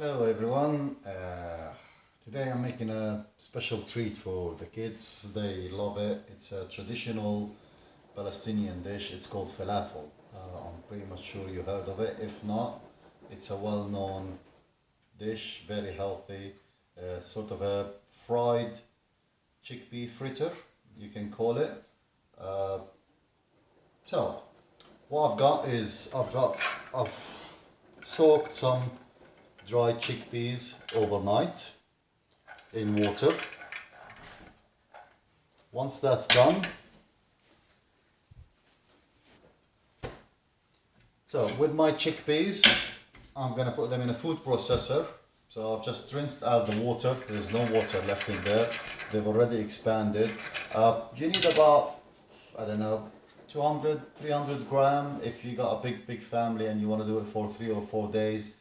Hello everyone. Today I'm making a special treat for the kids. They love it. It's a traditional Palestinian dish. It's called falafel. I'm pretty much sure you heard of it. If not, it's a well-known dish, very healthy, sort of a fried chickpea fritter, you can call it. Uh, so what I've got is I've soaked some dry chickpeas overnight in water. Once that's done, so with my chickpeas, I'm gonna put them in a food processor. So I've just rinsed out the water. There's no water left in there. They've already expanded. You need about, I don't know, 200, 300 gram. If you got a big family and you want to do it for 3 or 4 days,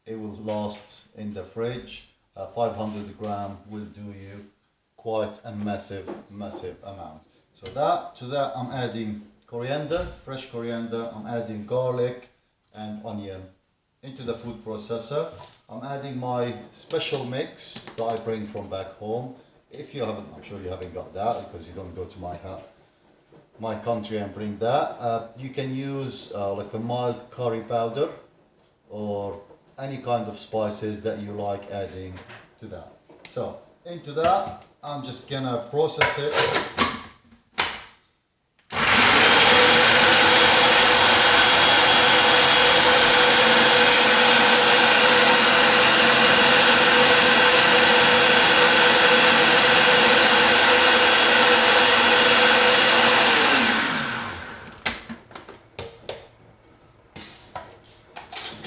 it will last in the fridge. 500 gram will do you quite a massive amount. So to that I'm adding coriander, fresh coriander. I'm adding garlic and onion into the food processor. I'm adding my special mix that I bring from back home. If you haven't, I'm sure you haven't got that because you don't go to my country and bring that. You can use like a mild curry powder or any kind of spices that you like adding to that. So into that, I'm just gonna process it.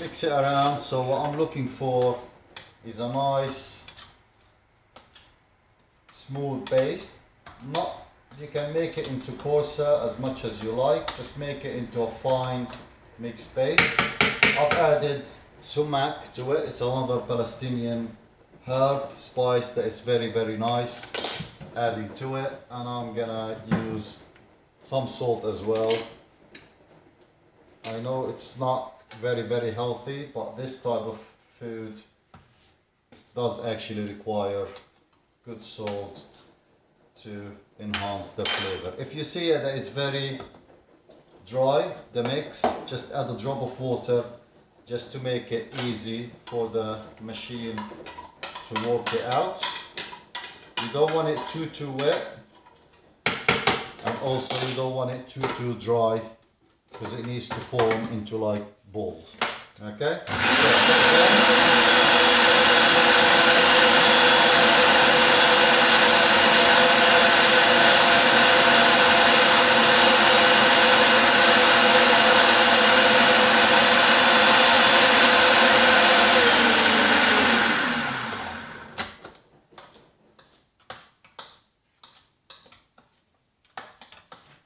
Mix it around. So what I'm looking for is a nice smooth paste. You can make it into coarser as much as you like. Just make it into a fine mixed paste. I've added sumac to it. It's another Palestinian herb spice that is very nice. Adding to it, and I'm gonna use some salt as well. I know it's not very healthy, but this type of food does actually require good salt to enhance the flavor. If you see that it's very dry, the mix, just add a drop of water just to make it easy for the machine to work it out. You don't want it too wet, and also you don't want it too dry because it needs to form into like balls. Okay?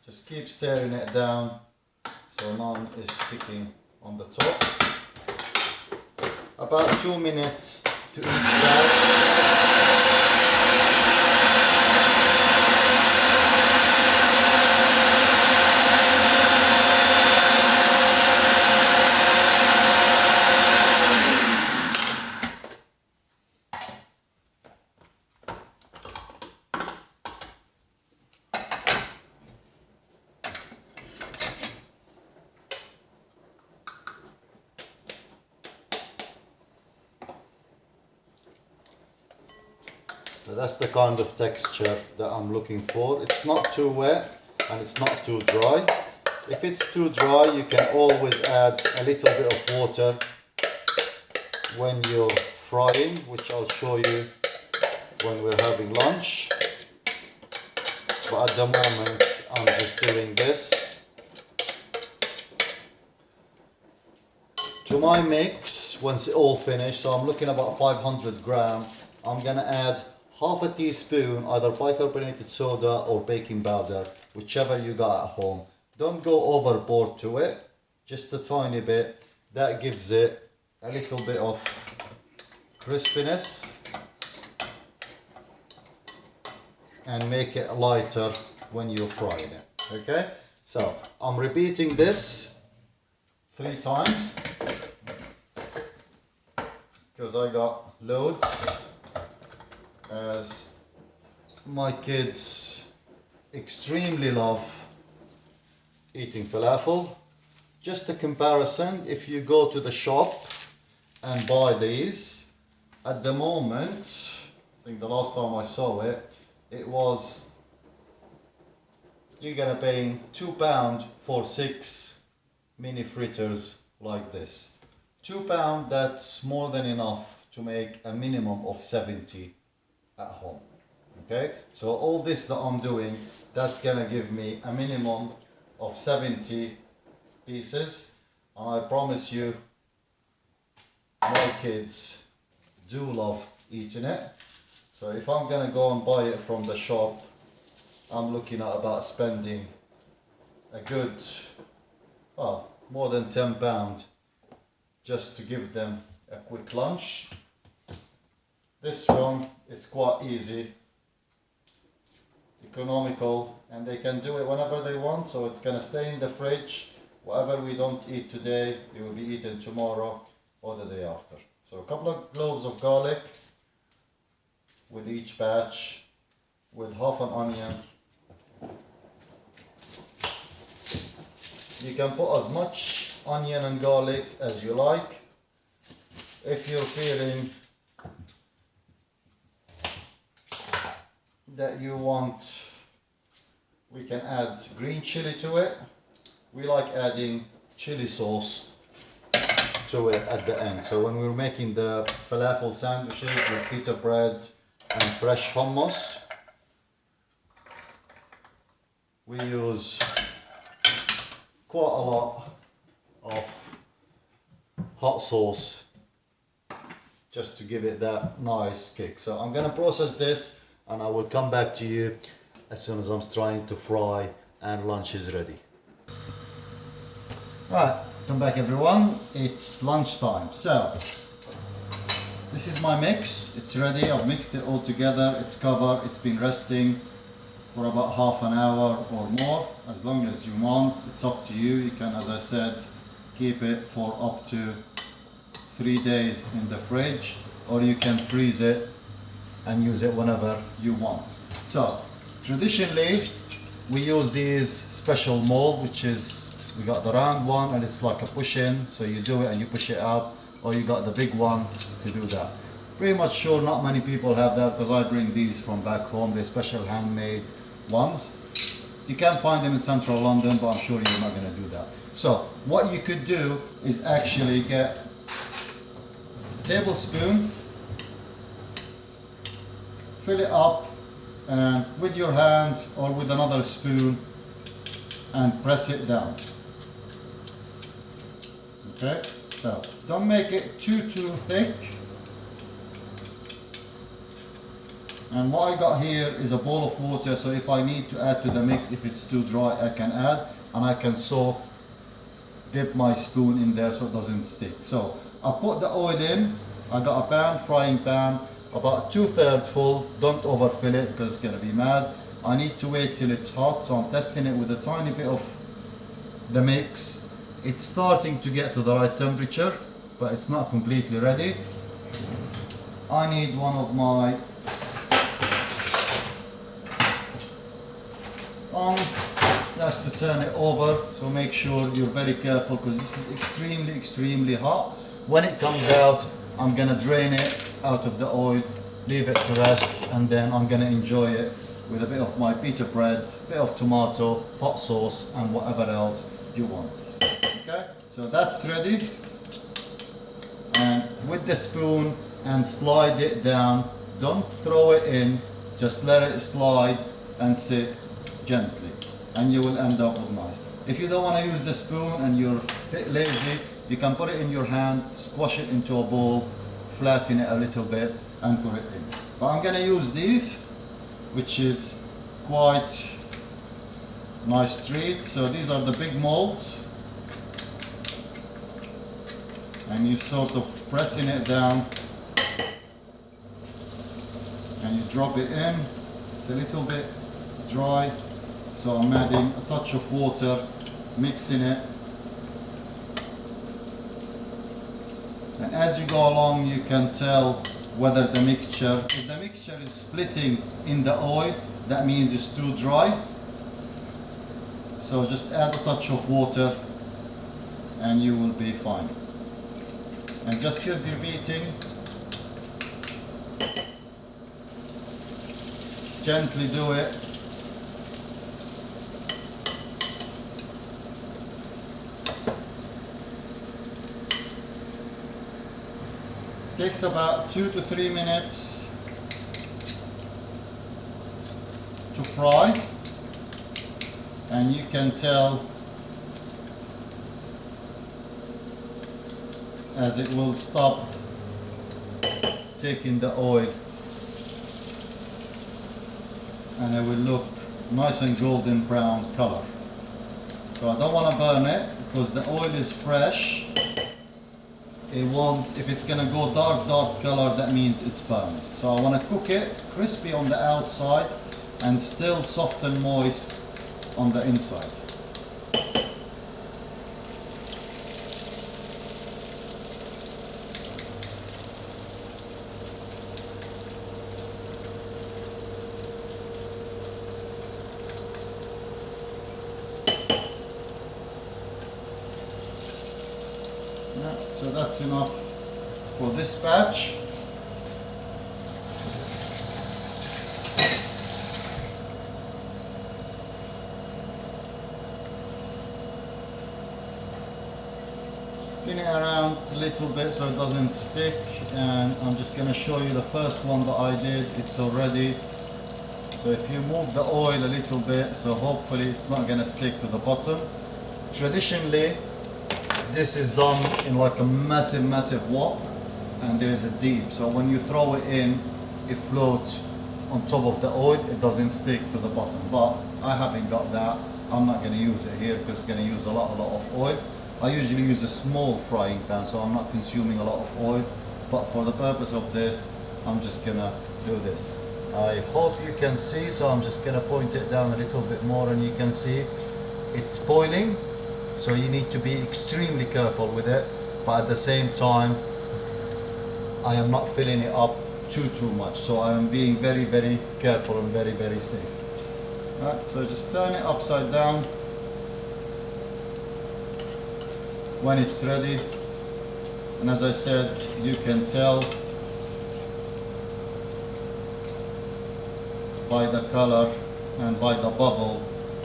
Just keep stirring it down so none is sticking on the top. About 2 minutes to each batch. So that's the kind of texture that I'm looking for. It's not too wet and it's not too dry. If it's too dry, you can always add a little bit of water when you're frying, which I'll show you when we're having lunch. But at the moment, I'm just doing this. To my mix, once it's all finished, so I'm looking about 500 gram, I'm gonna add half a teaspoon either bicarbonate soda or baking powder, whichever you got at home. Don't go overboard to it, just a tiny bit. That gives it a little bit of crispiness and make it lighter when you're frying it. Okay, so I'm repeating this 3 times. because I got loads, as my kids extremely love eating falafel. Just a comparison, if you go to the shop and buy these, at the moment, I think the last time I saw it, it was, you're gonna pay £2 for 6 mini fritters like this. £2, that's more than enough to make a minimum of 70 at home. Okay, so all this that I'm doing, that's gonna give me a minimum of 70 pieces, and I promise you my kids do love eating it. So if I'm gonna go and buy it from the shop, I'm looking at about spending a good, well, more than £10 just to give them a quick lunch. This one, it's quite easy, economical, and they can do it whenever they want, so it's gonna stay in the fridge. Whatever we don't eat today, it will be eaten tomorrow or the day after. So a couple of cloves of garlic with each batch, with half an onion. You can put as much onion and garlic as you like. If you're feeling that you want, we can add green chili to it. We like adding chili sauce to it at the end. So when we're making the falafel sandwiches with pita bread and fresh hummus, we use quite a lot of hot sauce just to give it that nice kick. So I'm gonna process this and I will come back to you as soon as I'm trying to fry and lunch is ready. Right, come back everyone, it's lunchtime. So this is my mix, it's ready, I've mixed it all together, it's covered, it's been resting for about half an hour or more, as long as you want. It's up to you. You can, as I said, keep it for up to 3 days in the fridge, or you can freeze it and use it whenever you want. So traditionally we use these special mold, which is, we got the round one and it's like a push-in, so you do it and you push it up, or you got the big one to do that. Pretty much sure not many people have that, because I bring these from back home. They're special handmade ones. You can find them in central London, but I'm sure you're not going to do that. So what you could do is actually get a tablespoon, fill it up, and with your hand or with another spoon, and press it down. Okay, so don't make it too thick. And what I got here is a bowl of water, so if I need to add to the mix, if it's too dry, I can add, and I can dip my spoon in there so it doesn't stick. So I put the oil in. I got a pan, frying pan, about 2/3 full. Don't overfill it because it's gonna be mad. I need to wait till it's hot, so I'm testing it with a tiny bit of the mix. It's starting to get to the right temperature, but it's not completely ready. I need one of my that's to turn it over, so make sure you're very careful, because this is extremely hot. When it comes out, I'm gonna drain it out of the oil, leave it to rest, and then I'm gonna enjoy it with a bit of my pita bread, a bit of tomato, hot sauce, and whatever else you want. Okay, so that's ready. And with the spoon and slide it down. Don't throw it in, just let it slide and sit gently, and you will end up with nice. If you don't want to use the spoon and you're a bit lazy, you can put it in your hand, squash it into a bowl, flatten it a little bit, and put it in. But I'm gonna use these, which is quite nice treat. So these are the big molds, and you sort of pressing it down and you drop it in. It's a little bit dry, so I'm adding a touch of water, mixing it, and as you go along you can tell whether the mixture, if the mixture is splitting in the oil, that means it's too dry. So just add a touch of water and you will be fine. And just keep repeating. Gently do it. Takes about 2 to 3 minutes to fry, and you can tell as it will stop taking the oil, and it will look nice and golden brown color. So I don't want to burn it because the oil is fresh. It won't, if it's gonna go dark color, that means it's burned. So I want to cook it crispy on the outside and still soft and moist on the inside. So that's enough for this batch. Spin it around a little bit so it doesn't stick, and I'm just going to show you the first one that I did. It's already, so if you move the oil a little bit, so hopefully it's not going to stick to the bottom. Traditionally this is done in like a massive wok, and there is a deep, so when you throw it in, it floats on top of the oil, it doesn't stick to the bottom. But I haven't got that. I'm not going to use it here because it's going to use a lot of oil. I usually use a small frying pan, so I'm not consuming a lot of oil, but for the purpose of this I'm just going to do this. I hope you can see, so I'm just going to point it down a little bit more, and you can see it's boiling. So you need to be extremely careful with it, but at the same time I am not filling it up too much, so I am being very careful and very safe. Right, so just turn it upside down when it's ready, and as I said, you can tell by the color and by the bubble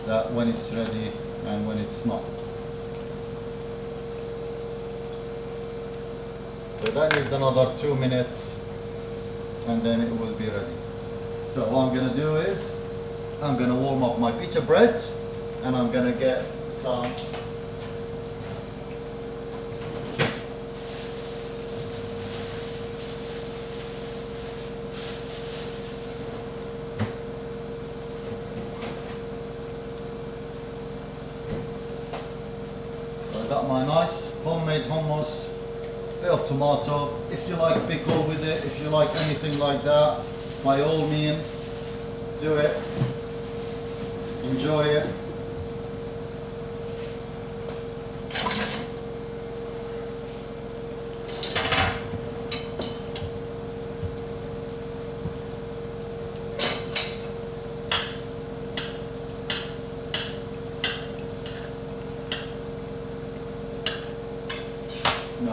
that when it's ready and when it's not. So that needs another 2 minutes and then it will be ready. So what I'm going to do is I'm going to warm up my pita bread, and I'm going to get some got my nice homemade hummus, bit of tomato. If you like pickle with it, if you like anything like that, by all means, do it. Enjoy it.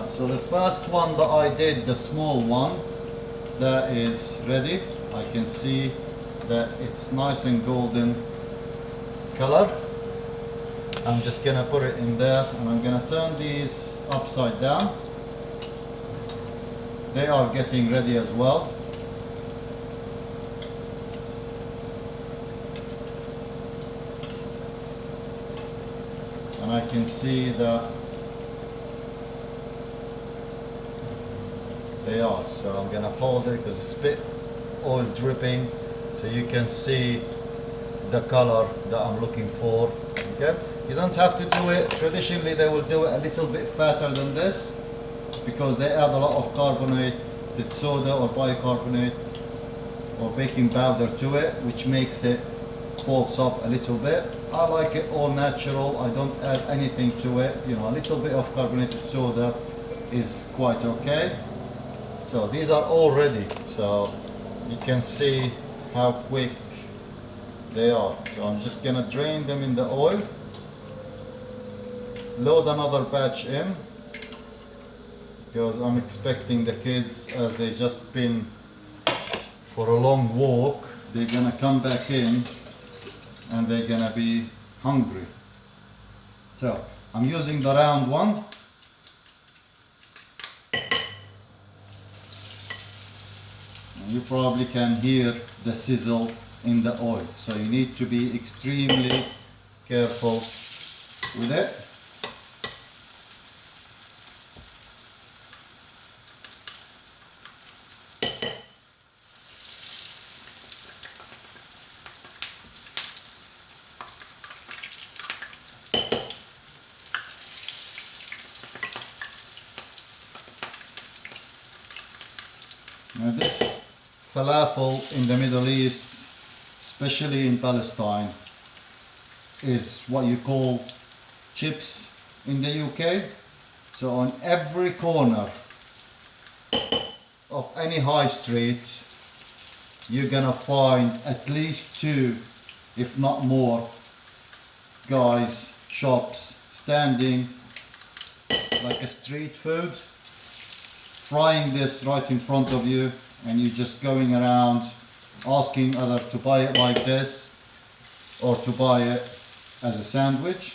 So the first one that I did, the small one, that is ready. I can see that it's nice and golden color. I'm just gonna put it in there, and I'm gonna turn these upside down. They are getting ready as well. And I can see that they are, so I'm going to hold it because it's a bit oil dripping, so you can see the color that I'm looking for. Okay, you don't have to do it. Traditionally they will do it a little bit fatter than this because they add a lot of carbonated soda or bicarbonate or baking powder to it, which makes it pops up a little bit. I like it all natural. I don't add anything to it, you know, a little bit of carbonated soda is quite okay. So these are all ready, so you can see how quick they are. So I'm just gonna drain them in the oil, load another batch in, because I'm expecting the kids, as they just been for a long walk, they're gonna come back in and they're gonna be hungry. So I'm using the round one. And you probably can hear the sizzle in the oil, so you need to be extremely careful with it. Now this falafel in the Middle East, especially in Palestine, is what you call chips in the UK. So on every corner of any high street, you're gonna find at least two, if not more, guys, shops standing like a street food, frying this right in front of you, and you're just going around asking others to buy it like this or to buy it as a sandwich.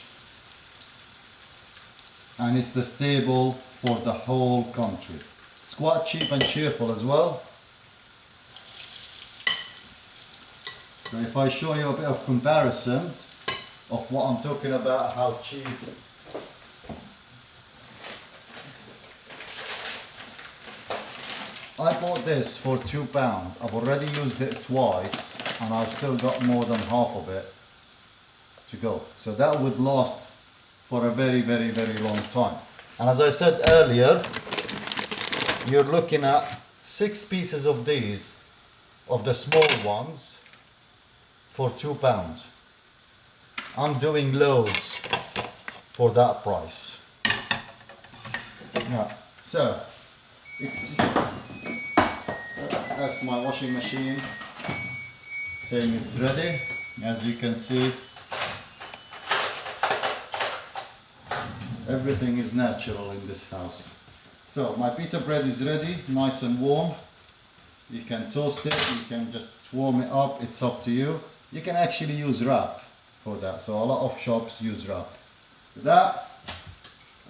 And it's the staple for the whole country. It's quite cheap and cheerful as well. So if I show you a bit of comparison of what I'm talking about, how cheap. I bought this for £2. I've already used it twice and I've still got more than half of it to go. So that would last for a very, very, very long time. And as I said earlier, you're looking at 6 pieces of these, of the small ones, for £2. I'm doing loads for that price. Yeah, so that's my washing machine saying it's ready. As you can see, everything is natural in this house. So my pita bread is ready, nice and warm. You can toast it, you can just warm it up, it's up to you. You can actually use wrap for that, so a lot of shops use wrap. With that,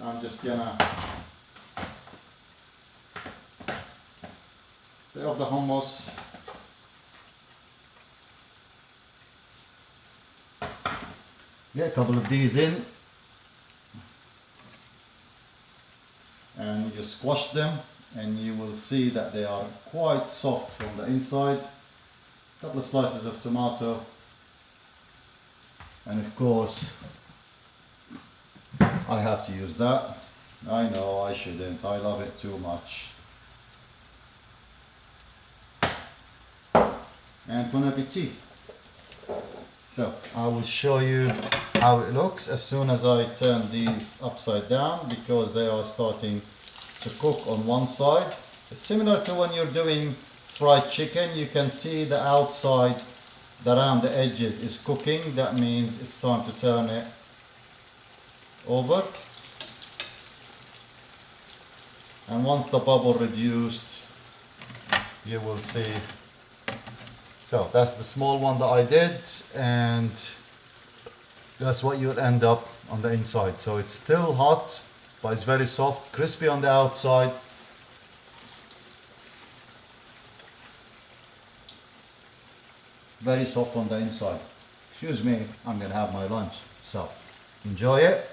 I'm just gonna bit of the hummus. Get a couple of these in and you squash them, and you will see that they are quite soft from the inside. A couple of slices of tomato, and of course I have to use that. I know I shouldn't, I love it too much. And bon appetit. So I will show you how it looks as soon as I turn these upside down, because they are starting to cook on one side. It's similar to when you're doing fried chicken. You can see the outside, around the edges is cooking. That means it's time to turn it over. And once the bubble reduced, you will see. So that's the small one that I did, and that's what you'll end up on the inside. So it's still hot, but it's very soft, crispy on the outside. Very soft on the inside. Excuse me, I'm gonna have my lunch. So enjoy it.